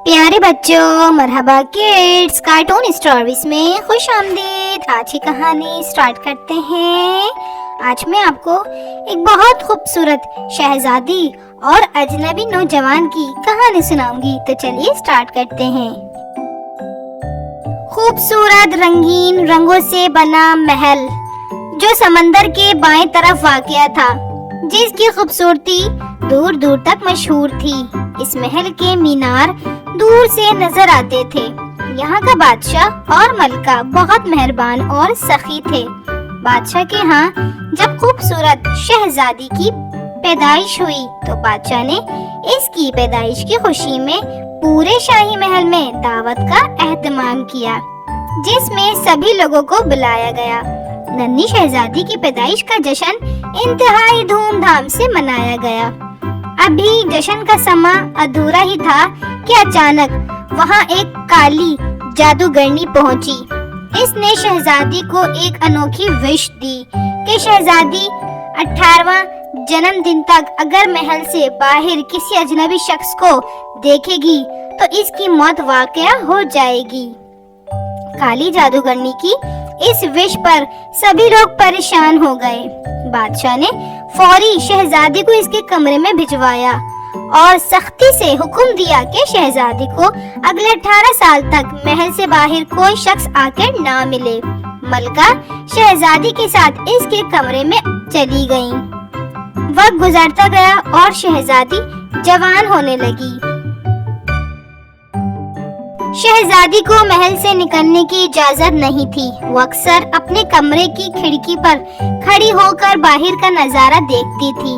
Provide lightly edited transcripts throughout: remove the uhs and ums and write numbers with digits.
پیارے بچوں، مرحبا کڈز، کارٹون اسٹوریز میں خوش آمدید۔ آج کی کہانی سٹارٹ کرتے ہیں۔ آج میں آپ کو ایک بہت خوبصورت شہزادی اور اجنبی نوجوان کی کہانی سناؤں گی، تو چلیے سٹارٹ کرتے ہیں۔ خوبصورت رنگین رنگوں سے بنا محل جو سمندر کے بائیں طرف واقع تھا، جس کی خوبصورتی دور دور تک مشہور تھی۔ اس محل کے مینار دور سے نظر آتے تھے۔ یہاں کا بادشاہ اور ملکہ بہت مہربان اور سخی تھے۔ بادشاہ کے ہاں جب خوبصورت شہزادی کی پیدائش ہوئی تو بادشاہ نے اس کی پیدائش کی خوشی میں پورے شاہی محل میں دعوت کا اہتمام کیا، جس میں سبھی لوگوں کو بلایا گیا۔ ننھی شہزادی کی پیدائش کا جشن انتہائی دھوم دھام سے منایا گیا۔ ابھی جشن کا سماں ادھورا ہی تھا کہ اچانک وہاں ایک کالی جادوگرنی پہنچی۔ اس نے شہزادی کو ایک انوکھی وش دی کہ شہزادی 18واں جنم دن تک اگر محل سے باہر کسی اجنبی شخص کو دیکھے گی تو اس کی موت واقع ہو جائے گی۔ کالی جادوگرنی کی اس وش پر سبھی لوگ پریشان ہو گئے۔ بادشاہ نے فوری شہزادی کو اس کے کمرے میں بھجوایا اور سختی سے حکم دیا کہ شہزادی کو اگلے 18 سال تک محل سے باہر کوئی شخص آ کر نہ ملے۔ ملکہ شہزادی کے ساتھ اس کے کمرے میں چلی گئیں۔ وقت گزرتا گیا اور شہزادی جوان ہونے لگی۔ شہزادی کو محل سے نکلنے کی اجازت نہیں تھی۔ وہ اکثر اپنے کمرے کی کھڑکی پر کھڑی ہو کر باہر کا نظارہ دیکھتی تھی۔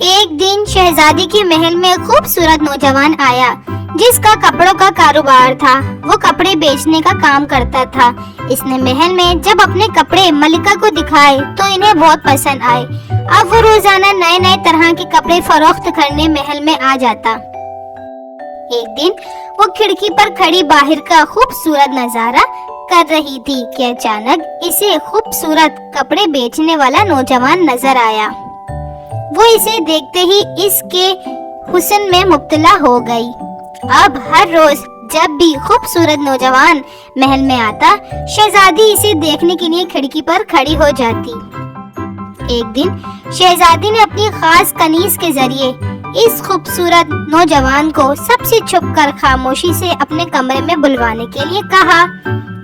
ایک دن شہزادی کے محل میں خوبصورت نوجوان آیا، جس کا کپڑوں کا کاروبار تھا۔ وہ کپڑے بیچنے کا کام کرتا تھا۔ اس نے محل میں جب اپنے کپڑے ملکہ کو دکھائے تو انہیں بہت پسند آئے۔ اب وہ روزانہ نئے نئے طرح کے کپڑے فروخت کرنے محل میں آ جاتا۔ ایک دن وہ کھڑکی پر کھڑی باہر کا خوبصورت نظارہ کر رہی تھی کہ اچانک اسے خوبصورت کپڑے بیچنے والا نوجوان نظر آیا۔ وہ اسے دیکھتے ہی اس کے حسن میں مبتلا ہو گئی۔ اب ہر روز جب بھی خوبصورت نوجوان محل میں آتا، شہزادی اسے دیکھنے کے لیے کھڑکی پر کھڑی ہو جاتی۔ ایک دن شہزادی نے اپنی خاص کنیز کے ذریعے اس خوبصورت نوجوان کو سب سے چھپ کر خاموشی سے اپنے کمرے میں بلوانے کے لیے کہا۔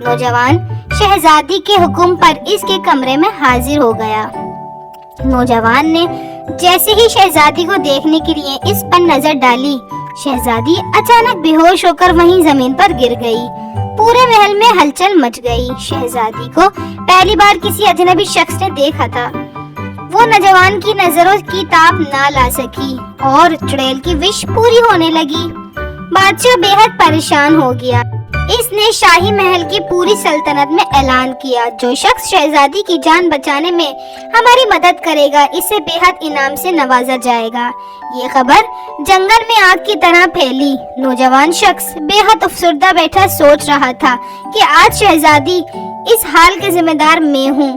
نوجوان شہزادی کے حکم پر اس کے کمرے میں حاضر ہو گیا۔ نوجوان نے جیسے ہی شہزادی کو دیکھنے کے لیے اس پر نظر ڈالی، شہزادی اچانک بے ہوش ہو کر وہیں زمین پر گر گئی۔ پورے محل میں ہلچل مچ گئی۔ شہزادی کو پہلی بار کسی اجنبی شخص نے دیکھا تھا۔ وہ نوجوان کی نظروں کی تاب نہ لا سکی اور چڑیل کی وش پوری ہونے لگی۔ بادشاہ بے حد پریشان ہو گیا۔ اس نے شاہی محل کی پوری سلطنت میں اعلان کیا، جو شخص شہزادی کی جان بچانے میں ہماری مدد کرے گا اسے بے حد انعام سے نوازا جائے گا۔ یہ خبر جنگل میں آگ کی طرح پھیلی۔ نوجوان شخص بے حد افسردہ بیٹھا سوچ رہا تھا کہ آج شہزادی اس حال کے ذمہ دار میں ہوں۔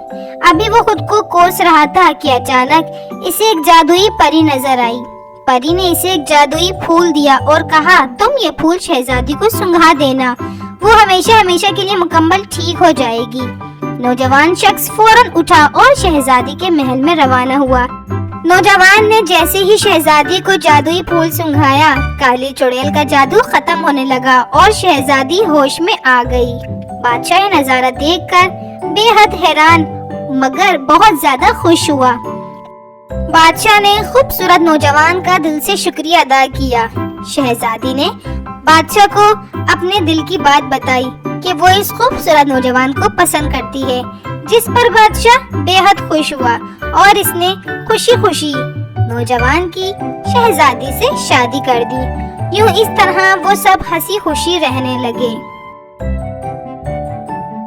ابھی وہ خود کو کوس رہا تھا کہ اچانک اسے ایک جادوئی پری نظر آئی۔ پری نے اسے ایک جادوئی پھول دیا اور کہا، تم یہ پھول شہزادی کو سنگھا دینا، وہ ہمیشہ ہمیشہ کے لیے مکمل ٹھیک ہو جائے گی۔ نوجوان شخص فوراً اٹھا اور شہزادی کے محل میں روانہ ہوا۔ نوجوان نے جیسے ہی شہزادی کو جادوئی پھول سنگھایا، کالی چڑیل کا جادو ختم ہونے لگا اور شہزادی ہوش میں آ گئی۔ بادشاہ یہ نظارہ دیکھ کر بے حد حیران مگر بہت زیادہ خوش ہوا۔ بادشاہ نے خوبصورت نوجوان کا دل سے شکریہ ادا کیا۔ شہزادی نے بادشاہ کو اپنے دل کی بات بتائی کہ وہ اس خوبصورت نوجوان کو پسند کرتی ہے، جس پر بادشاہ بے حد خوش ہوا اور اس نے خوشی خوشی نوجوان کی شہزادی سے شادی کر دی۔ یوں اس طرح وہ سب ہنسی خوشی رہنے لگے۔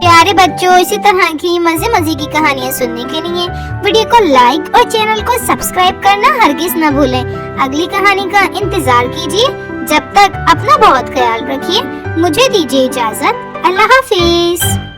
پیارے بچوں، اسی طرح کی مزے کی کہانیاں سننے کے لیے ویڈیو کو لائک اور چینل کو سبسکرائب کرنا ہرگز نہ بھولیں۔ اگلی کہانی کا انتظار کیجیے۔ جب تک اپنا بہت خیال رکھیے۔ مجھے دیجیے اجازت۔ اللہ حافظ۔